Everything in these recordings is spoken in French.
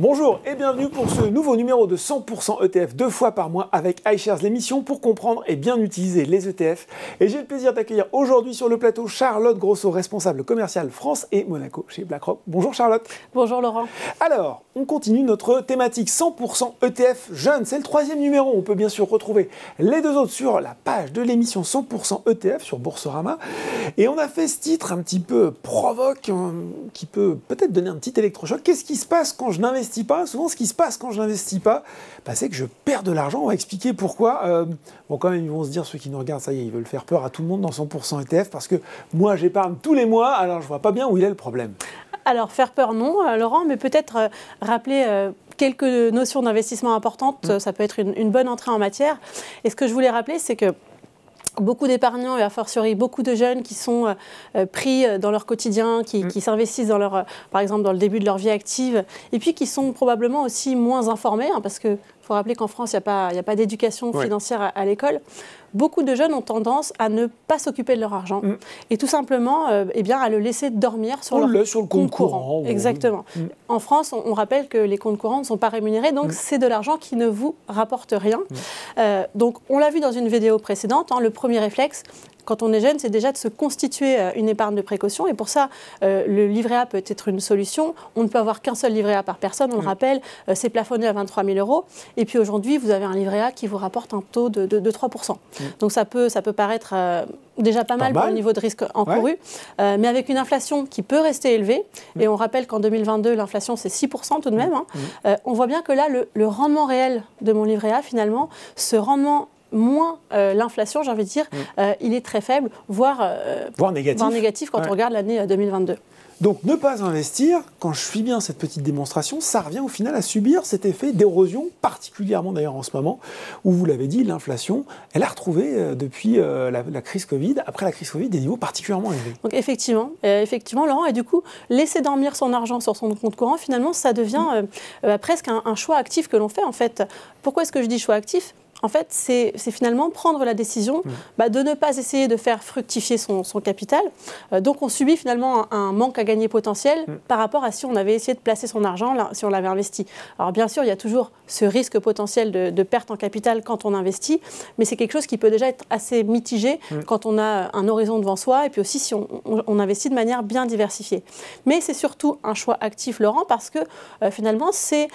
Bonjour et bienvenue pour ce nouveau numéro de 100% ETF 2 fois par mois avec iShares, l'émission pour comprendre et bien utiliser les ETF. Et j'ai le plaisir d'accueillir aujourd'hui sur le plateau Charlotte Grosso, responsable commerciale France et Monaco chez BlackRock. Bonjour Charlotte. Bonjour Laurent. Alors, on continue notre thématique 100% ETF jeunes. C'est le 3e numéro. On peut bien sûr retrouver les deux autres sur la page de l'émission 100% ETF sur Boursorama. Et on a fait ce titre un petit peu provoque, qui peut peut-être donner un petit électrochoc. Qu'est-ce qui se passe quand je n'investis pas? Souvent, ce qui se passe quand je n'investis pas, c'est que je perds de l'argent. On va expliquer pourquoi. Bon, quand même, ils vont se dire, ceux qui nous regardent, ça y est, ils veulent faire peur à tout le monde dans 100% ETF parce que moi, j'épargne tous les mois, alors je vois pas bien où il est le problème. Alors, faire peur, non, Laurent, mais peut-être rappeler quelques notions d'investissement importantes. Ça peut être une bonne entrée en matière. Et ce que je voulais rappeler, c'est que beaucoup d'épargnants et a fortiori beaucoup de jeunes qui sont pris dans leur quotidien, qui s'investissent dans leur, par exemple dans le début de leur vie active, et puis qui sont probablement aussi moins informés, parce qu'il faut rappeler qu'en France, il n'y a pas d'éducation financière à l'école. Beaucoup de jeunes ont tendance à ne pas s'occuper de leur argent et tout simplement à le laisser dormir sur leur compte courant. Exactement. En France, on rappelle que les comptes courants ne sont pas rémunérés, donc c'est de l'argent qui ne vous rapporte rien. Donc on l'a vu dans une vidéo précédente, le premier réflexe, quand on est jeune, c'est déjà de se constituer une épargne de précaution. Et pour ça, le livret A peut être une solution. On ne peut avoir qu'un seul livret A par personne, on le rappelle. C'est plafonné à 23 000 €. Et puis aujourd'hui, vous avez un livret A qui vous rapporte un taux de 3%. Donc ça peut paraître déjà pas mal pour le niveau de risque encouru. Mais avec une inflation qui peut rester élevée, et on rappelle qu'en 2022, l'inflation, c'est 6% tout de même, on voit bien que là, le rendement réel de mon livret A, finalement, ce rendement moins l'inflation, j'ai envie de dire, il est très faible, voire négatif quand on regarde l'année 2022. Donc ne pas investir, quand je suis bien cette petite démonstration, ça revient au final à subir cet effet d'érosion, particulièrement d'ailleurs en ce moment, où vous l'avez dit, l'inflation, elle a retrouvé depuis la crise Covid, après la crise Covid, des niveaux particulièrement élevés. Donc effectivement, Laurent, et du coup, laisser dormir son argent sur son compte courant, finalement, ça devient presque un choix actif que l'on fait en fait. Pourquoi est-ce que je dis choix actif ? En fait, c'est finalement prendre la décision de ne pas essayer de faire fructifier son capital. Donc, on subit finalement un manque à gagner potentiel par rapport à si on avait essayé de placer son argent, si on l'avait investi. Alors, bien sûr, il y a toujours ce risque potentiel de perte en capital quand on investit, mais c'est quelque chose qui peut déjà être assez mitigé quand on a un horizon devant soi et puis aussi si on investit de manière bien diversifiée. Mais c'est surtout un choix actif, Laurent, parce que finalement, c'est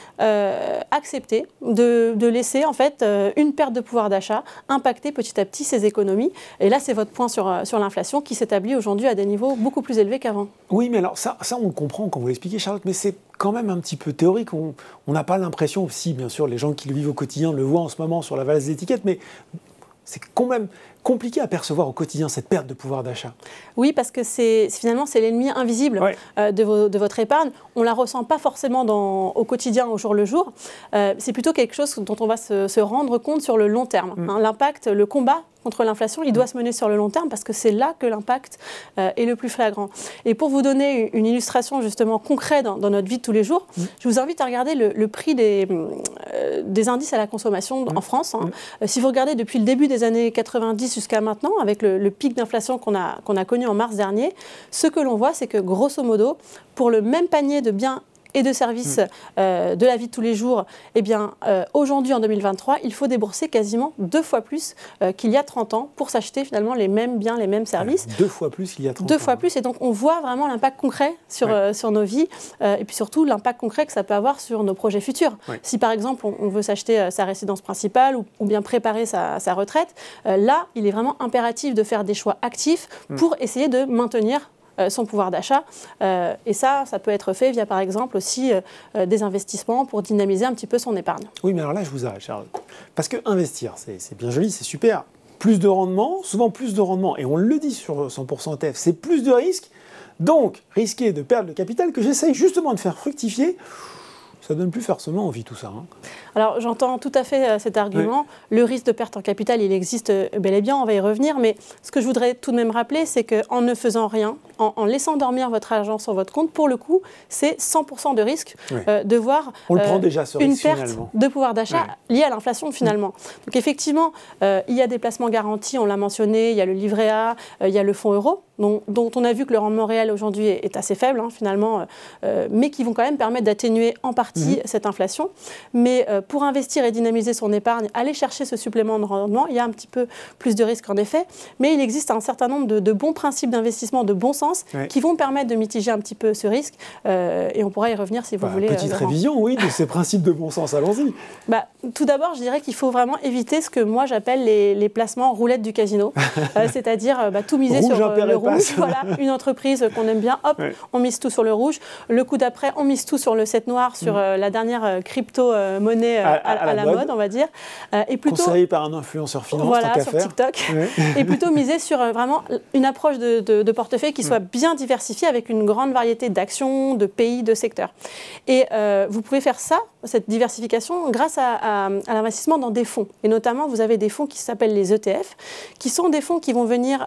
accepter de laisser en fait une perte de pouvoir d'achat, impacter petit à petit ses économies. Et là, c'est votre point sur l'inflation qui s'établit aujourd'hui à des niveaux beaucoup plus élevés qu'avant. Oui, mais alors ça on le comprend quand vous l'expliquez, Charlotte, mais c'est quand même un petit peu théorique. On n'a pas l'impression, si bien sûr les gens qui le vivent au quotidien le voient en ce moment sur la valse d'étiquette, mais c'est quand même compliqué à percevoir au quotidien cette perte de pouvoir d'achat. Oui, parce que finalement c'est l'ennemi invisible de votre épargne. On ne la ressent pas forcément au quotidien, au jour le jour. C'est plutôt quelque chose dont on va se rendre compte sur le long terme. L'impact, le combat contre l'inflation, il doit se mener sur le long terme parce que c'est là que l'impact est le plus flagrant. Et pour vous donner une illustration justement concrète dans notre vie de tous les jours, je vous invite à regarder le prix des indices à la consommation en France. Si vous regardez depuis le début des années 90 jusqu'à maintenant, avec le pic d'inflation qu'on a connu en mars dernier, ce que l'on voit, c'est que grosso modo, pour le même panier de biens et de services de la vie de tous les jours, aujourd'hui en 2023, il faut débourser quasiment 2 fois plus qu'il y a 30 ans pour s'acheter finalement les mêmes biens, les mêmes services. 2 fois plus qu'il y a 30 ans. 2 fois plus, et donc on voit vraiment l'impact concret sur nos vies et puis surtout l'impact concret que ça peut avoir sur nos projets futurs. Si par exemple on veut s'acheter sa résidence principale ou bien préparer sa retraite, là il est vraiment impératif de faire des choix actifs pour essayer de maintenir son pouvoir d'achat. Et ça peut être fait via, par exemple, aussi des investissements pour dynamiser un petit peu son épargne. Oui, mais alors là, je vous arrête, Charlotte. Parce que investir, c'est bien joli, c'est super. Plus de rendement, souvent plus de rendement. Et on le dit sur 100% ETF, c'est plus de risques. Donc, risquer de perdre le capital que j'essaye justement de faire fructifier, ça donne plus forcément envie tout ça. Alors j'entends tout à fait cet argument. Le risque de perte en capital, il existe bel et bien, on va y revenir. Mais ce que je voudrais tout de même rappeler, c'est qu'en ne faisant rien, en laissant dormir votre argent sur votre compte, pour le coup, c'est 100% de risque de voir on le prend déjà, ce risque, une perte finalement de pouvoir d'achat liée à l'inflation finalement. Donc effectivement, il y a des placements garantis, on l'a mentionné, il y a le livret A, il y a le fonds euro. dont on a vu que le rendement réel aujourd'hui est assez faible, hein, finalement, mais qui vont quand même permettre d'atténuer en partie cette inflation. Mais pour investir et dynamiser son épargne, aller chercher ce supplément de rendement, il y a un petit peu plus de risques en effet, mais il existe un certain nombre de bons principes d'investissement de bon sens qui vont permettre de mitiger un petit peu ce risque, et on pourra y revenir si vous voulez. Petite révision, oui, de ces principes de bon sens, allons-y. Tout d'abord, je dirais qu'il faut vraiment éviter ce que moi j'appelle les placements roulettes du casino, c'est-à-dire tout miser sur le rouge. Voilà, une entreprise qu'on aime bien, hop, on mise tout sur le rouge. Le coup d'après, on mise tout sur le 7 noir, sur la dernière crypto-monnaie à la mode, on va dire. Et plutôt, conseillé par un influenceur finance, voilà, sur TikTok. Et plutôt miser sur vraiment une approche de portefeuille qui soit bien diversifiée avec une grande variété d'actions, de pays, de secteurs. Et vous pouvez faire ça, cette diversification, grâce à l'investissement dans des fonds. Et notamment, vous avez des fonds qui s'appellent les ETF, qui sont des fonds qui vont venir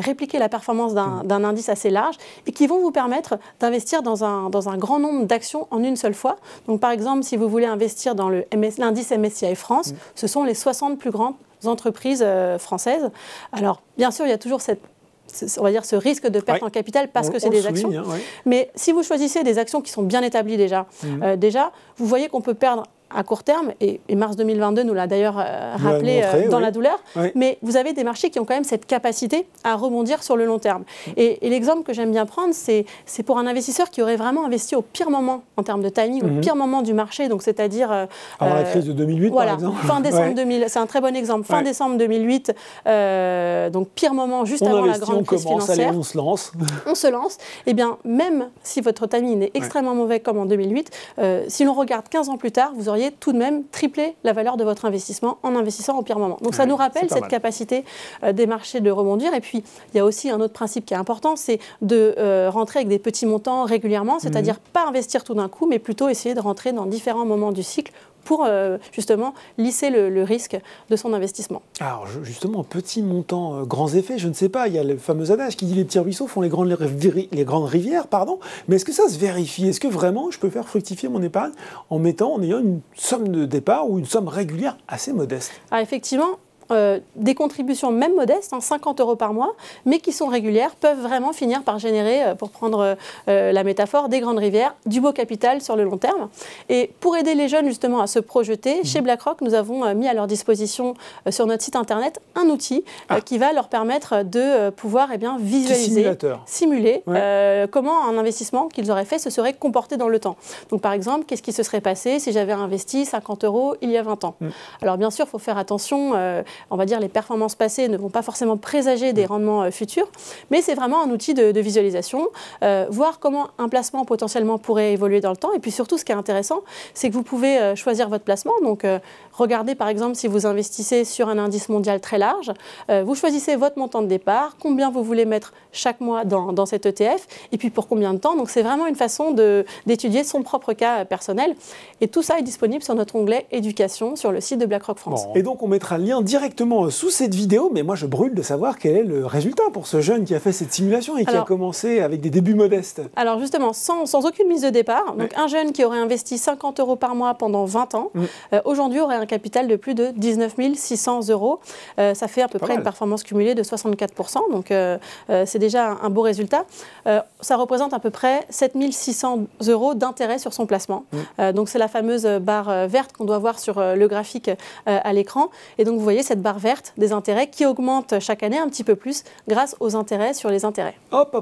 répliquer la performance d'un indice assez large et qui vont vous permettre d'investir dans un grand nombre d'actions en une seule fois. Donc, par exemple, si vous voulez investir dans l'indice MSCI France, ce sont les 60 plus grandes entreprises françaises. Alors, bien sûr, il y a toujours on va dire ce risque de perte en capital parce que c'est des actions. Mais si vous choisissez des actions qui sont bien établies déjà, vous voyez qu'on peut perdre à court terme, et mars 2022 nous l'a d'ailleurs rappelé dans la douleur, mais vous avez des marchés qui ont quand même cette capacité à rebondir sur le long terme. Et l'exemple que j'aime bien prendre, c'est pour un investisseur qui aurait vraiment investi au pire moment en termes de timing, au pire moment du marché, donc c'est-à-dire... avant la crise de 2008, voilà, par exemple. Fin décembre 2000, c'est un très bon exemple. Fin décembre 2008, donc pire moment juste avant la grande crise financière. On se lance. On se lance. Eh bien, même si votre timing est extrêmement mauvais comme en 2008, si l'on regarde 15 ans plus tard, vous auriez tout de même triplé la valeur de votre investissement en investissant au pire moment. Donc ça nous rappelle cette capacité des marchés de rebondir. Et puis, il y a aussi un autre principe qui est important, c'est de rentrer avec des petits montants régulièrement, c'est-à-dire pas investir tout d'un coup, mais plutôt essayer de rentrer dans différents moments du cycle pour justement lisser le risque de son investissement. Alors justement, petit montant, grands effets, je ne sais pas, il y a le fameux adage qui dit les petits ruisseaux font les grandes rivières, pardon, mais est-ce que ça se vérifie? Est-ce que vraiment je peux faire fructifier mon épargne en ayant une somme de départ ou une somme régulière assez modeste? Ah, effectivement, des contributions même modestes, 50 € par mois, mais qui sont régulières, peuvent vraiment finir par générer, pour prendre la métaphore, des grandes rivières, du beau capital sur le long terme. Et pour aider les jeunes justement à se projeter, chez BlackRock, nous avons mis à leur disposition sur notre site internet un outil qui va leur permettre de pouvoir visualiser, simuler comment un investissement qu'ils auraient fait se serait comporté dans le temps. Donc par exemple, qu'est-ce qui se serait passé si j'avais investi 50 € il y a 20 ans? Alors bien sûr, il faut faire attention, on va dire les performances passées ne vont pas forcément présager des rendements futurs, mais c'est vraiment un outil de visualisation, voir comment un placement potentiellement pourrait évoluer dans le temps. Et puis surtout, ce qui est intéressant, c'est que vous pouvez choisir votre placement. Donc regardez par exemple si vous investissez sur un indice mondial très large, vous choisissez votre montant de départ, combien vous voulez mettre chaque mois dans cet ETF, et puis pour combien de temps. Donc c'est vraiment une façon d'étudier son propre cas personnel. Et tout ça est disponible sur notre onglet éducation sur le site de BlackRock France. Bon. Et donc on mettra le lien directement sous cette vidéo, mais moi je brûle de savoir quel est le résultat pour ce jeune qui a fait cette simulation et qui a commencé avec des débuts modestes. Alors justement, sans aucune mise de départ, donc un jeune qui aurait investi 50 € par mois pendant 20 ans, aujourd'hui aurait un capital de plus de 19 600 €. Ça fait à peu près une performance cumulée de 64%, donc c'est déjà un beau résultat. Ça représente à peu près 7 600 € d'intérêt sur son placement. Donc c'est la fameuse barre verte qu'on doit voir sur le graphique à l'écran. Et donc vous voyez cette barre verte des intérêts qui augmente chaque année un petit peu plus grâce aux intérêts sur les intérêts. Hop.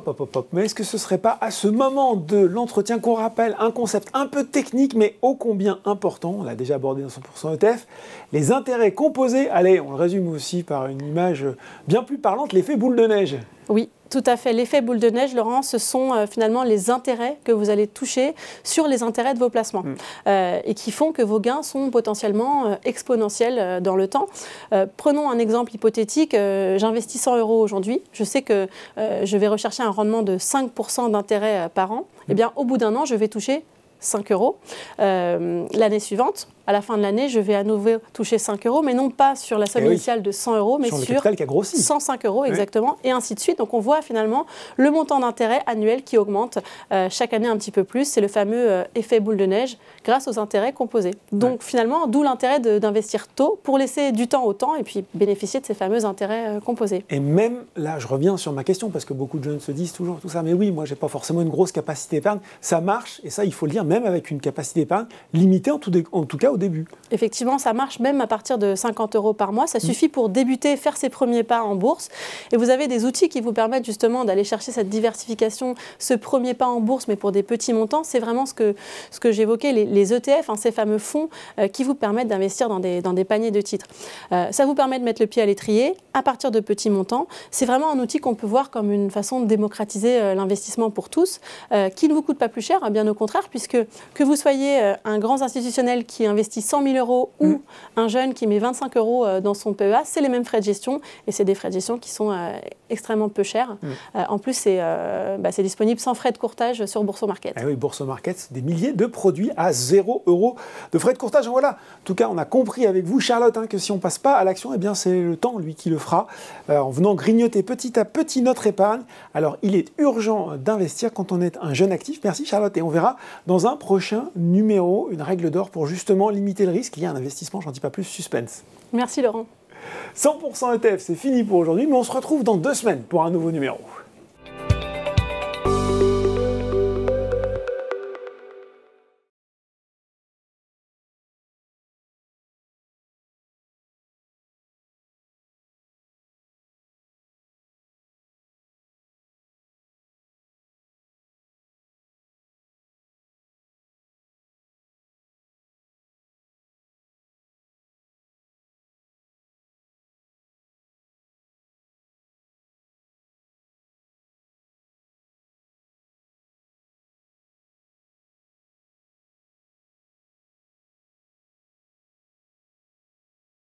Mais est-ce que ce ne serait pas à ce moment de l'entretien qu'on rappelle un concept un peu technique mais ô combien important, on l'a déjà abordé dans 100% ETF, les intérêts composés, allez, on le résume aussi par une image bien plus parlante, l'effet boule de neige. Oui, tout à fait. L'effet boule de neige, Laurent, ce sont finalement les intérêts que vous allez toucher sur les intérêts de vos placements et qui font que vos gains sont potentiellement exponentiels dans le temps. Prenons un exemple hypothétique. J'investis 100 € aujourd'hui. Je sais que je vais rechercher un rendement de 5% d'intérêt par an. Eh bien, au bout d'un an, je vais toucher 5 €. L'année suivante, à la fin de l'année, je vais à nouveau toucher 5 euros, mais non pas sur la somme initiale de 100 euros, mais sur le capital qui a grossi. 105 euros exactement, et ainsi de suite. Donc on voit finalement le montant d'intérêt annuel qui augmente chaque année un petit peu plus. C'est le fameux effet boule de neige grâce aux intérêts composés. Donc finalement, d'où l'intérêt d'investir tôt pour laisser du temps au temps et puis bénéficier de ces fameux intérêts composés. Et même là, je reviens sur ma question parce que beaucoup de jeunes se disent toujours tout ça, mais oui, moi j'ai pas forcément une grosse capacité d'épargne. Ça marche, et ça il faut le dire, même avec une capacité d'épargne limitée en tout cas au début. Effectivement, ça marche même à partir de 50 euros par mois. Ça suffit pour débuter, faire ses premiers pas en bourse. Et vous avez des outils qui vous permettent justement d'aller chercher cette diversification, ce premier pas en bourse, mais pour des petits montants. C'est vraiment ce que j'évoquais, les ETF, ces fameux fonds qui vous permettent d'investir dans des paniers de titres. Ça vous permet de mettre le pied à l'étrier à partir de petits montants. C'est vraiment un outil qu'on peut voir comme une façon de démocratiser l'investissement pour tous, qui ne vous coûte pas plus cher, bien au contraire, puisque que vous soyez un grand institutionnel qui investit 100 000 euros ou un jeune qui met 25 euros dans son PEA, c'est les mêmes frais de gestion et c'est des frais de gestion qui sont extrêmement peu chers. En plus, c'est disponible sans frais de courtage sur Boursorama. Ah oui, Boursorama, des milliers de produits à 0 € de frais de courtage. Voilà. En tout cas, on a compris avec vous, Charlotte, que si on ne passe pas à l'action, eh bien c'est le temps, lui, qui le fera, en venant grignoter petit à petit notre épargne. Alors, il est urgent d'investir quand on est un jeune actif. Merci, Charlotte. Et on verra dans un prochain numéro une règle d'or pour justement limiter le risque lié à un investissement. J'en dis pas plus, suspense. Merci, Laurent. 100% ETF, c'est fini pour aujourd'hui, mais on se retrouve dans 2 semaines pour un nouveau numéro.